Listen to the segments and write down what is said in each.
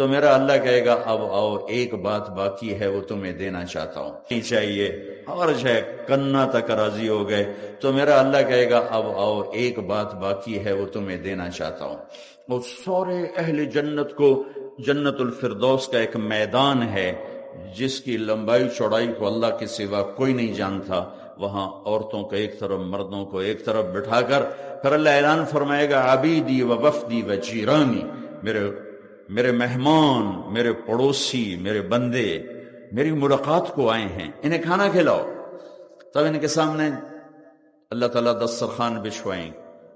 تو میرا اللہ کہے گا اب آؤ ایک بات باقی ہے وہ تمہیں دینا چاہتا ہوں، نہیں چاہیے حرج ہے، کنا تک راضی ہو گئے، تو میرا اللہ کہے گا اب آؤ ایک بات باقی ہے وہ تمہیں دینا چاہتا ہوں۔ اور سارے اہل جنت کو جنت الفردوس کا ایک میدان ہے جس کی لمبائی چوڑائی کو اللہ کے سوا کوئی نہیں جانتا، وہاں عورتوں کو ایک طرف مردوں کو ایک طرف بٹھا کر پھر اللہ اعلان فرمائے گا عبیدی و وفدی و جیرانی، میرے مہمان، میرے پڑوسی، میرے بندے میری ملاقات کو آئے ہیں، انہیں کھانا کھلاؤ۔ تب ان کے سامنے اللہ تعالیٰ دسترخوان بچھوائیں،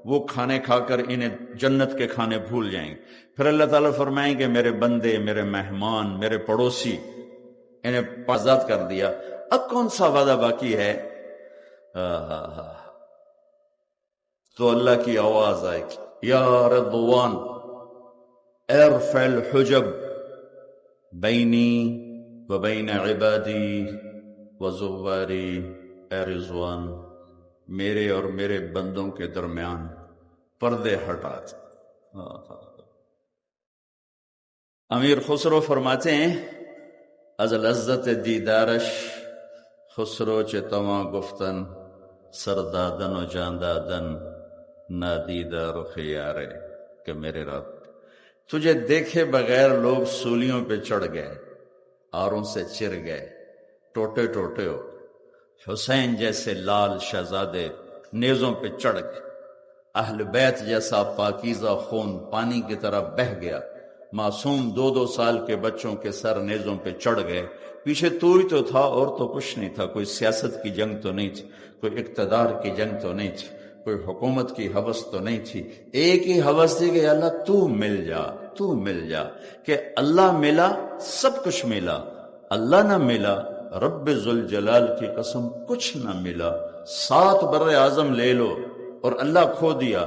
وہ کھانے کھا کر انہیں جنت کے کھانے بھول جائیں گے۔ پھر اللہ تعالیٰ فرمائیں گے میرے بندے، میرے مہمان، میرے پڑوسی، انہیں آزاد کر دیا، اب کون سا وعدہ باقی ہے؟ تو اللہ کی آواز آئے گی یا رضوان ارفع الحجب بینی و بین عبادی و زواری، اے رضوان میرے اور میرے بندوں کے درمیان پردے ہٹا دے۔ امیر خسرو فرماتے ہیں از لذت دیدارش خسرو چه تواں گفتن سردادن و جاندادن نادیدہ رخ یارے، کہ میرے رب تجھے دیکھے بغیر لوگ سولیوں پہ چڑھ گئے، آروں سے چر گئے، ٹوٹے ٹوٹے ہو، حسین جیسے لال شہزادے نیزوں پہ چڑھ گئے، اہل بیت جیسا پاکیزہ خون پانی کی طرح بہہ گیا، معصوم 2 سال کے بچوں کے سر نیزوں پہ چڑھ گئے، پیچھے تو ہی تو تھا اور تو کچھ نہیں تھا، کوئی سیاست کی جنگ تو نہیں تھی، کوئی اقتدار کی جنگ تو نہیں تھی، کوئی حکومت کی ہوس تو نہیں تھی، ایک ہی ہوس تھی کہ اللہ تو مل جا، تو مل جا، کہ اللہ ملا سب کچھ ملا، اللہ نہ ملا رب ذوالجلال کی قسم کچھ نہ ملا۔ 7 بر اعظم لے لو اور اللہ کھو دیا،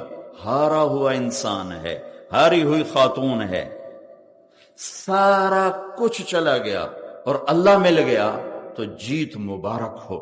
ہارا ہوا انسان ہے، ہاری ہوئی خاتون ہے، سارا کچھ چلا گیا اور اللہ مل گیا تو جیت مبارک ہو۔